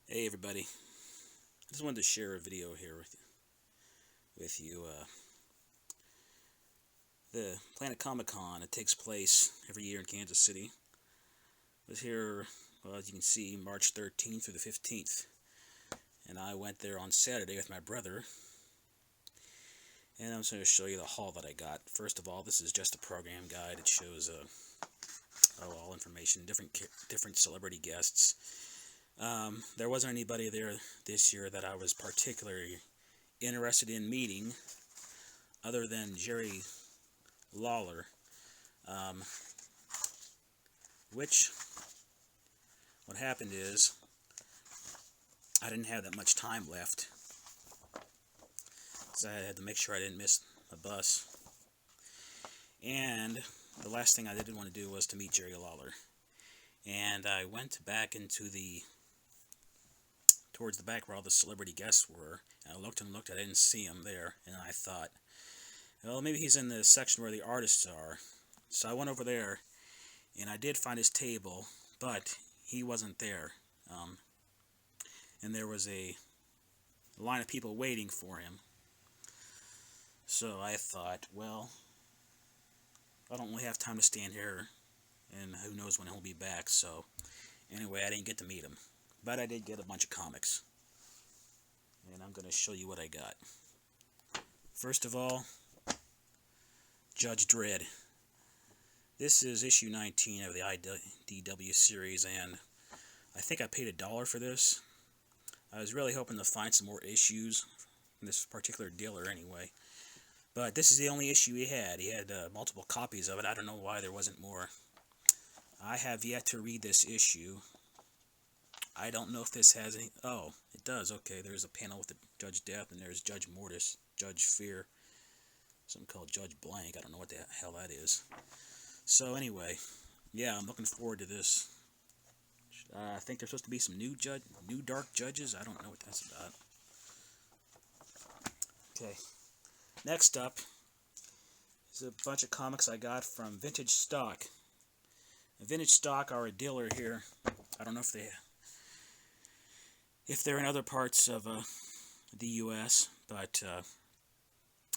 Hey everybody, I just wanted to share a video here with you. The Planet Comicon, it takes place every year in Kansas City. It was here, well, as you can see, March 13th through the 15th. And I went there on Saturday with my brother. And I'm just going to show you the haul that I got. First of all, this is just a program guide. It shows all information, different celebrity guests. There wasn't anybody there this year that I was particularly interested in meeting, other than Jerry Lawler, which, what happened is, I didn't have that much time left, so I had to make sure I didn't miss a bus, and the last thing I didn't want to do was to meet Jerry Lawler, and I went back towards the back where all the celebrity guests were, and I looked and looked, I didn't see him there, and I thought, well, maybe he's in the section where the artists are. So I went over there, and I did find his table, but he wasn't there. And there was a line of people waiting for him. So I thought, well, I don't really have time to stand here, and who knows when he'll be back. So anyway, I didn't get to meet him. But I did get a bunch of comics. And I'm going to show you what I got. First of all, Judge.Did. This is issue 19 of the IDW series, and I think I paid $1 for this. I was really hoping to find some more issues from this particular dealer anyway. But this is the only issue he had. He had multiple copies of it. I don't know why there wasn't more. I have yet to read this issue. I don't know if this has any... Oh, it does. Okay, there's a panel with the Judge Death, and there's Judge Mortis, Judge Fear, something called Judge Blank. I don't know what the hell that is. So anyway, yeah, I'm looking forward to this. I think there's supposed to be some new dark judges. I don't know what that's about. Okay, next up is a bunch of comics I got from Vintage Stock. Vintage Stock are a dealer here. I don't know if they're in other parts of the U.S., but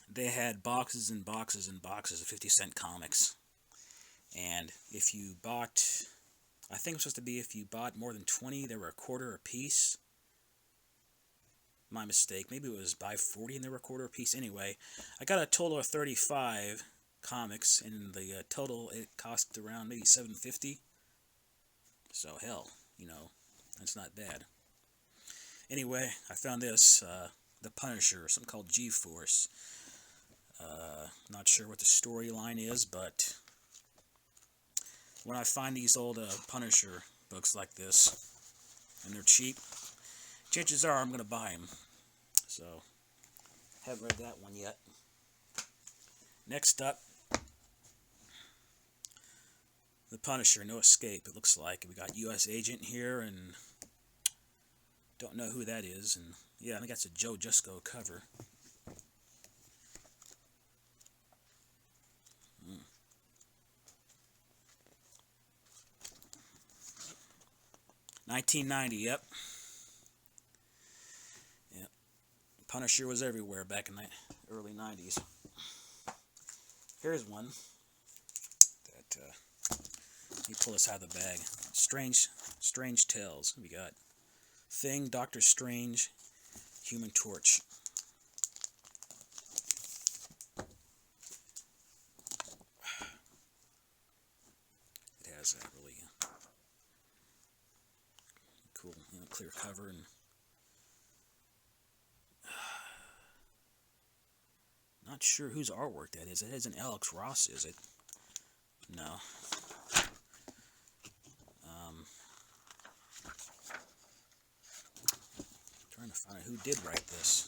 they had boxes and boxes and boxes of 50-cent comics. And if you bought, I think it was supposed to be if you bought more than 20, they were $0.25 a piece. My mistake. Maybe it was buy 40 and they were $0.25 a piece. Anyway, I got a total of 35 comics, and the total, it cost around maybe $7.50. So hell, that's not bad. Anyway, I found this, The Punisher, something called G-Force. Not sure what the storyline is, but when I find these old Punisher books like this, and they're cheap, chances are I'm going to buy them. So, haven't read that one yet. Next up, The Punisher, No Escape, it looks like. We got U.S. Agent here, and don't know who that is. And yeah, I think that's a Joe Jusko cover. 1990, yep. Yep. Punisher was everywhere back in the early 90s. Here's one that, let me pull this out of the bag. Strange Tales. We got Thing, Doctor Strange, Human Torch. It has that really cool, clear cover, and not sure whose artwork that is. It isn't Alex Ross, is it? No. Trying to find out who did write this.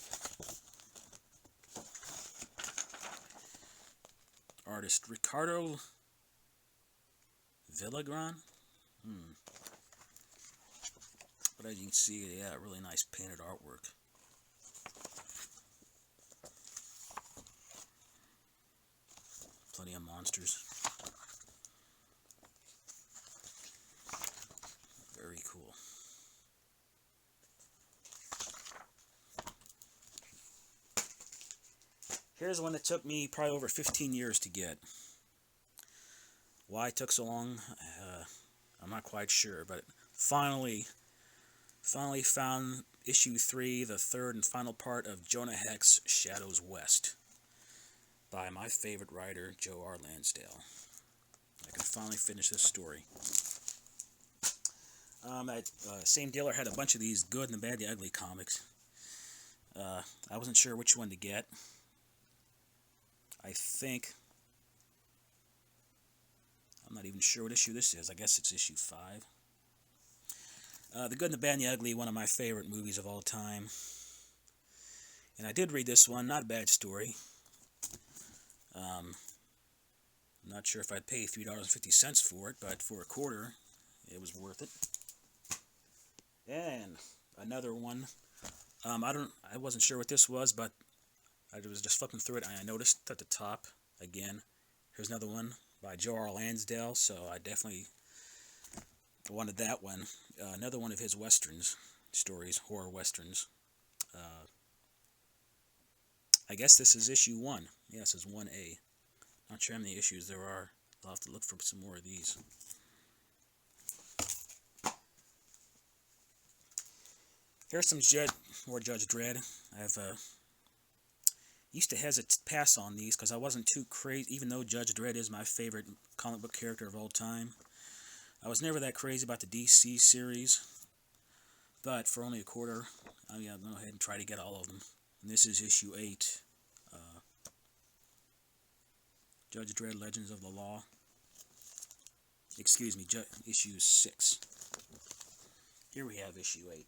Artist Ricardo Villagran. But as you can see, yeah, really nice painted artwork. Plenty of monsters. Very cool. Here's one that took me probably over 15 years to get. Why it took so long, I'm not quite sure, but finally found issue 3, the third and final part of Jonah Hex Shadows West by my favorite writer, Joe R. Lansdale. I can finally finish this story. That same dealer had a bunch of these Good, and the Bad, the Ugly comics. I wasn't sure which one to get. I think, I'm not even sure what issue this is. I guess it's issue 5. The Good, and the Bad, and the Ugly, one of my favorite movies of all time. And I did read this one, not a bad story. I'm not sure if I'd pay $3.50 for it, but for a quarter, it was worth it. And another one, I wasn't sure what this was, but I was just flipping through it, and I noticed at the top, again, here's another one by Joe R. Lansdale, so I definitely wanted that one. Another one of his westerns, stories, horror westerns. I guess this is issue 1. Yes, it's 1A. Not sure how many issues there are. I'll have to look for some more of these. Here's some more Judge Dredd. I've used to hesitate to pass on these because I wasn't too crazy, even though Judge Dredd is my favorite comic book character of all time. I was never that crazy about the DC series, but for only a quarter, I'm going to go ahead and try to get all of them. And this is issue 8, Judge Dredd, Legends of the Law. Excuse me, issue 6. Here we have issue 8.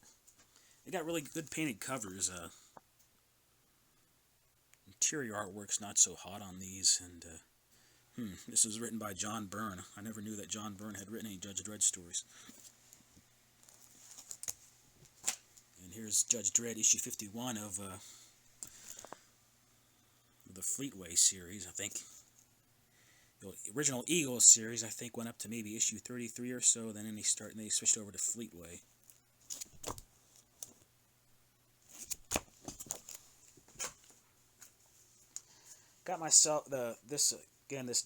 They got really good painted covers. Interior artwork's not so hot on these, and this was written by John Byrne. I never knew that John Byrne had written any Judge Dredd stories. And here's Judge Dredd, issue 51 of the Fleetway series. I think the original Eagle series, I think, went up to maybe issue 33 or so. Then they switched over to Fleetway. Got myself this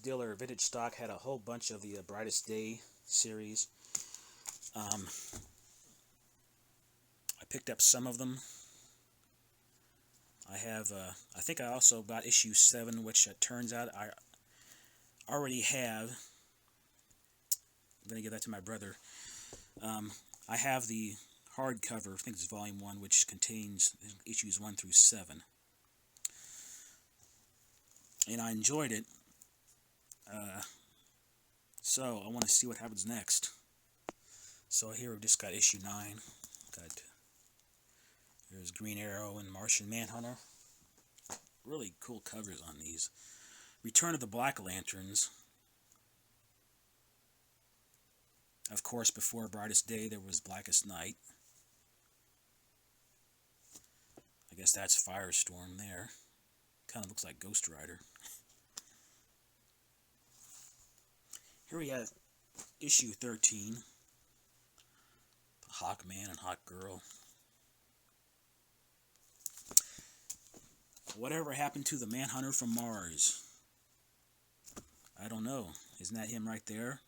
dealer vintage stock had a whole bunch of the Brightest Day series. I picked up some of them. I think I also got issue 7, which turns out I already have. I'm going to give that to my brother. I have the hardcover, I think it's volume 1, which contains issues 1 through 7. And I enjoyed it. So I want to see what happens next. So here we've just got issue 9. There's Green Arrow and Martian Manhunter. Really cool covers on these. Return of the Black Lanterns. Of course, before Brightest Day, there was Blackest Night. I guess that's Firestorm there. Kind of looks like Ghost Rider. Here we have issue 13. Hawkman and Hawkgirl. Whatever happened to the Manhunter from Mars? I don't know. Isn't that him right there?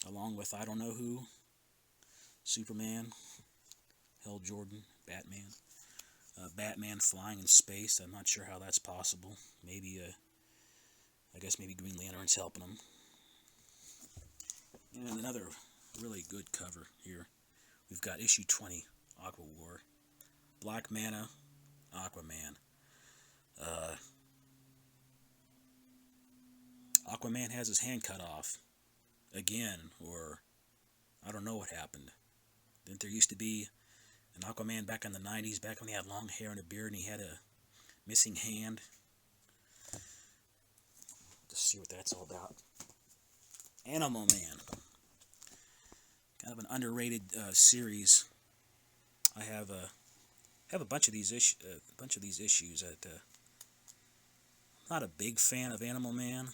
Along with I don't know who. Superman. Hal Jordan. Batman. Batman flying in space. I'm not sure how that's possible. Maybe, I guess maybe Green Lantern's helping him. And another really good cover here. We've got issue 20, Aqua War. Black Manta, Aquaman. Aquaman has his hand cut off. Again, or I don't know what happened. Didn't there used to be an Aquaman back in the 90s, back when he had long hair and a beard and he had a missing hand? Let's see what that's all about. Animal Man. Kind of an underrated series. I have a bunch of these issues. That not a big fan of Animal Man,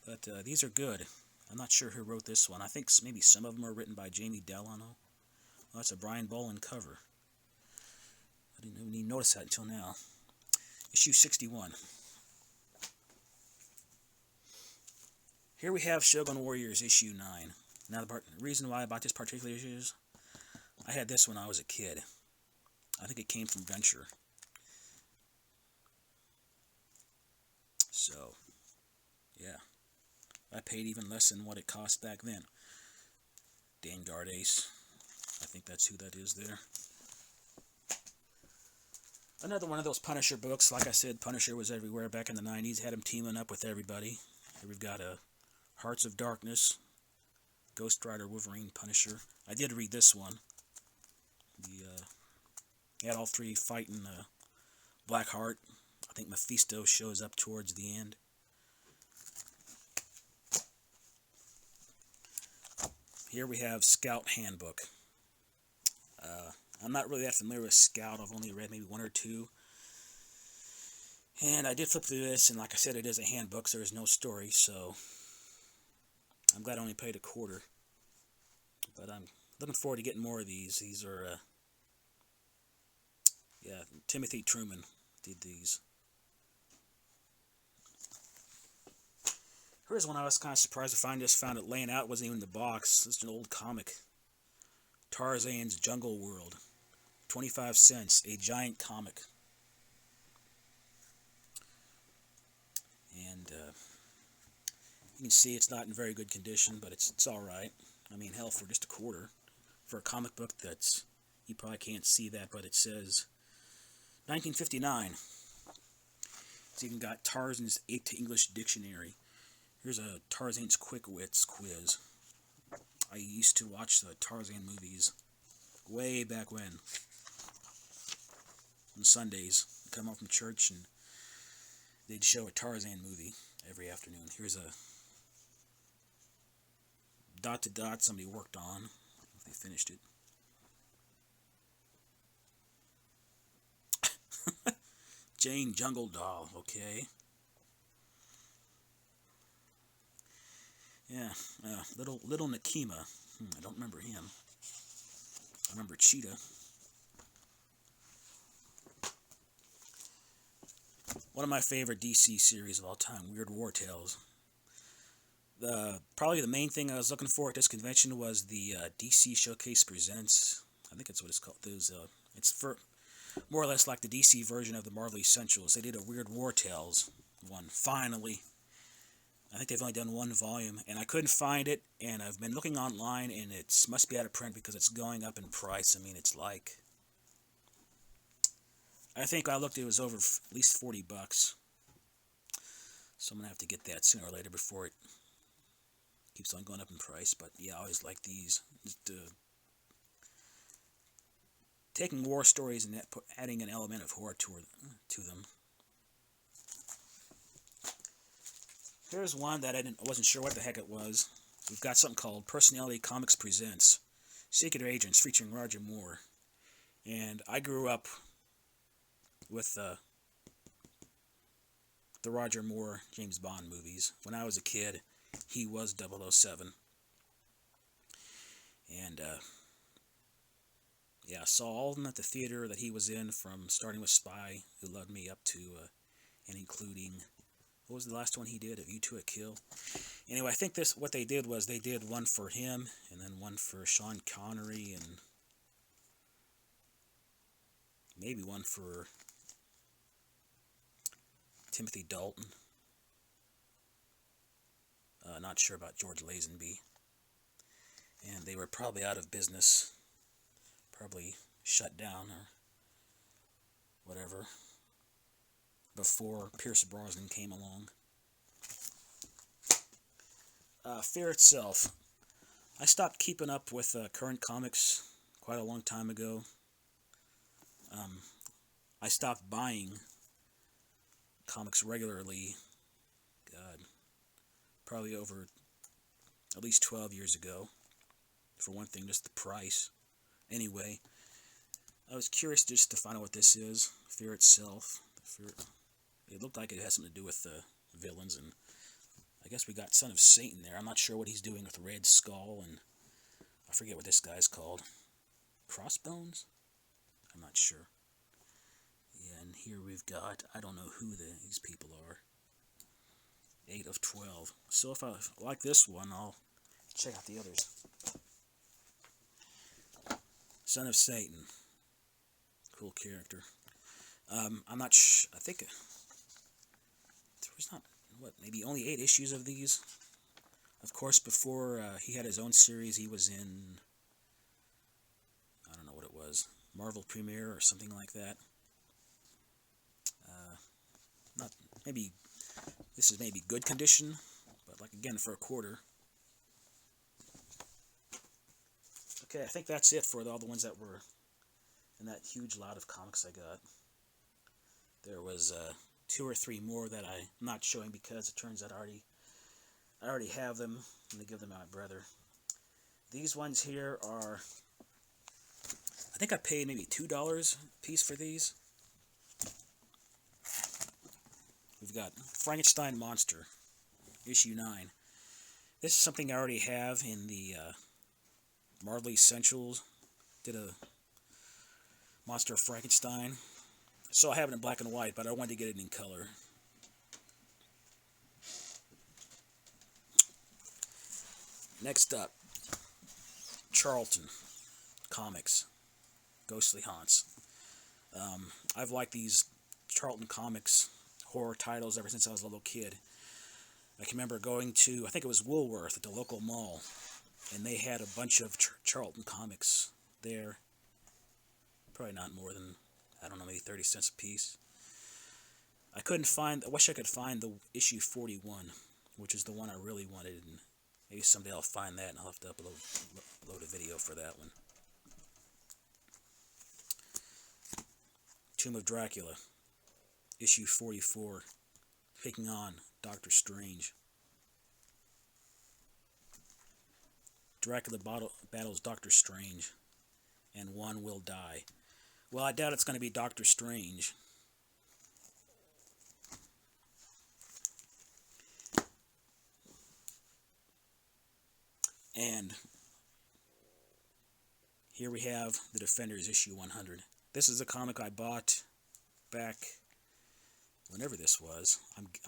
but these are good. I'm not sure who wrote this one. I think maybe some of them are written by Jamie Delano. Oh, that's a Brian Boland cover. I didn't even notice that until now. Issue 61. Here we have Shogun Warriors issue 9. Now the reason why I bought this particular issue is I had this when I was a kid. I think it came from Venture. So, yeah. I paid even less than what it cost back then. Vanguard Ace. I think that's who that is there. Another one of those Punisher books. Like I said, Punisher was everywhere back in the 90s. Had him teaming up with everybody. Here we've got Hearts of Darkness, Ghost Rider, Wolverine, Punisher. I did read this one. He had all three fighting Blackheart. I think Mephisto shows up towards the end. Here we have Scout Handbook. I'm not really that familiar with Scout. I've only read maybe one or two. And I did flip through this, and like I said, it is a handbook, so there's no story, so I'm glad I only paid $0.25. But I'm looking forward to getting more of these. These are, yeah, Timothy Truman did these. Here's one I was kind of surprised to find. Just found it laying out. It wasn't even in the box. This is an old comic. Tarzan's Jungle World. 25 cents. A giant comic. And you can see it's not in very good condition, but it's alright. I mean, hell, for just $0.25. For a comic book that's... You probably can't see that, but it says 1959. It's even got Tarzan's 8 to English Dictionary. Here's a Tarzan's Quick Wits quiz. I used to watch the Tarzan movies way back when. On Sundays, I'd come home from church and they'd show a Tarzan movie every afternoon. Here's a dot somebody worked on. I don't know if they finished it. Jane Jungle Doll, okay. Yeah, little Nakima. I don't remember him. I remember Cheetah. One of my favorite DC series of all time, Weird War Tales. Probably the main thing I was looking for at this convention was the DC Showcase Presents. I think that's what it's called. It's for more or less like the DC version of the Marvel Essentials. They did a Weird War Tales one, finally. I think they've only done one volume, and I couldn't find it, and I've been looking online, and it must be out of print because it's going up in price. I mean, it's like... I think I looked, it was over at least $40. So I'm going to have to get that sooner or later before it keeps on going up in price. But yeah, I always like these. Just, taking war stories and adding an element of horror to them. Here's one that I wasn't sure what the heck it was. We've got something called Personality Comics Presents Secret Agents featuring Roger Moore. And I grew up with the Roger Moore James Bond movies. When I was a kid, he was 007. And yeah, I saw all of them at the theater that he was in, from starting with Spy, Who Loved Me, up to and including... What was the last one he did? A View to a Kill? Anyway, I think what they did was they did one for him, and then one for Sean Connery, and maybe one for Timothy Dalton. Not sure about George Lazenby. And they were probably out of business. Probably shut down or whatever. Before Pierce Brosnan came along. Fear Itself. I stopped keeping up with current comics quite a long time ago. I stopped buying comics regularly, God, probably over at least 12 years ago. For one thing, just the price. Anyway, I was curious just to find out what this is. Fear Itself. It looked like it has something to do with the villains, and I guess we got Son of Satan there. I'm not sure what he's doing with Red Skull, and I forget what this guy's called. Crossbones? I'm not sure. here we've got, I don't know who these people are. 8 of 12. So if I like this one, I'll check out the others. Son of Satan. Cool character. I'm not I think there was not, maybe only 8 issues of these. Of course, before he had his own series, he was in, I don't know what it was, Marvel Premiere or something like that. Not, maybe, this is maybe good condition, but like again, for a quarter. Okay, I think that's it for all the ones that were in that huge lot of comics I got. There was 2 or 3 more that I'm not showing because it turns out I already have them. I'm going to give them to my brother. These ones here are, I think I paid maybe $2 a piece for these. We've got Frankenstein Monster, issue 9. This is something I already have in the Marvel Essentials. Did a Monster of Frankenstein. So I have it in black and white, but I wanted to get it in color. Next up, Charlton Comics, Ghostly Haunts. I've liked these Charlton Comics horror titles ever since I was a little kid. I can remember going to, I think it was Woolworth at the local mall, and they had a bunch of Charlton Comics there. Probably not more than, I don't know, maybe 30 cents a piece. I wish I could find the issue 41, which is the one I really wanted, and maybe someday I'll find that and I'll have to upload a video for that one. Tomb of Dracula, issue 44, taking on Doctor Strange. Dracula battles Doctor Strange, and one will die. Well, I doubt it's going to be Doctor Strange. And here we have The Defenders, issue 100. This is a comic I bought back whenever this was.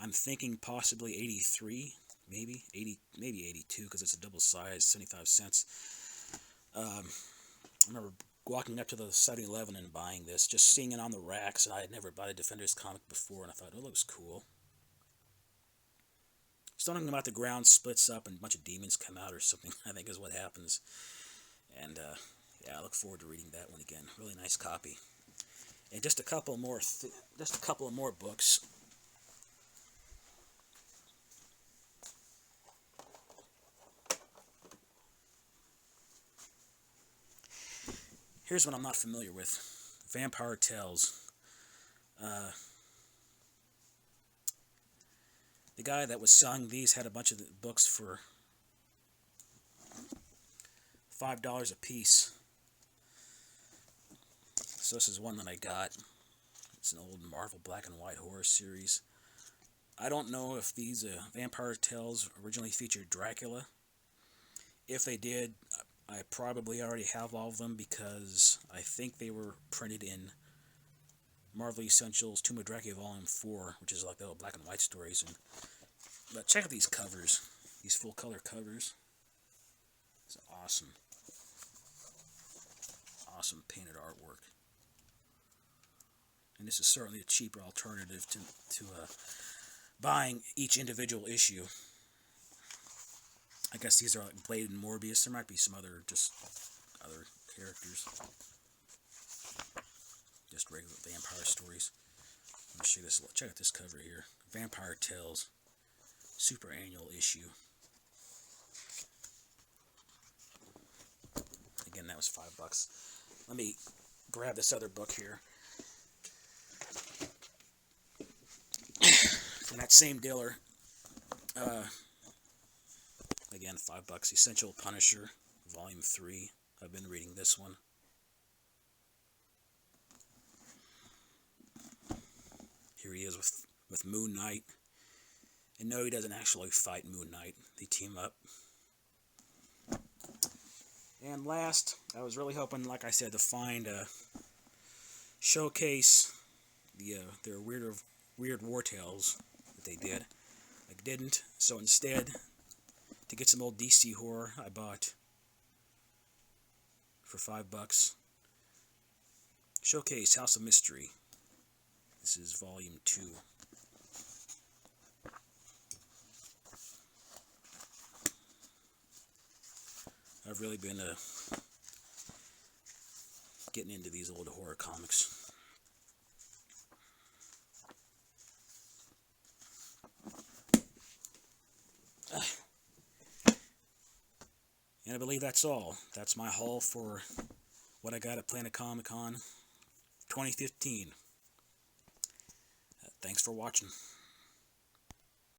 I'm thinking possibly 83, maybe 82, because it's a double size, 75 cents. I remember walking up to the 7-Eleven and buying this, just seeing it on the racks, and I had never bought a Defenders comic before, and I thought, oh, it looks cool. Something about the ground splits up and a bunch of demons come out or something, I think is what happens. And yeah, I look forward to reading that one again. Really nice copy. And just a couple more books. Here's one I'm not familiar with. Vampire Tales. The guy that was selling these had a bunch of the books for $5 a piece. So this is one that I got. It's an old Marvel black and white horror series. I don't know if these Vampire Tales originally featured Dracula. If they did, I probably already have all of them because I think they were printed in Marvel Essentials Tomb of Dracula Volume 4, which is like the old black and white stories. But check out these covers, these full color covers. It's awesome. Awesome painted artwork. And this is certainly a cheaper alternative to buying each individual issue. I guess these are like Blade and Morbius. There might be some other characters. Just regular vampire stories. Let me show you this. Check out this cover here. Vampire Tales. Super annual issue. Again, that was $5. Let me grab this other book here. From that same dealer. Again, $5. Essential Punisher, Volume 3. I've been reading this one. Here he is with Moon Knight. And no, he doesn't actually fight Moon Knight. They team up. And last, I was really hoping, like I said, to find a Showcase, their weird war tales that they did. I didn't, so instead, to get some old DC horror, I bought for $5 Showcase House of Mystery. This is volume 2. I've really been getting into these old horror comics. And I believe that's all. That's my haul for what I got at Planet Comicon 2015. Thanks for watching.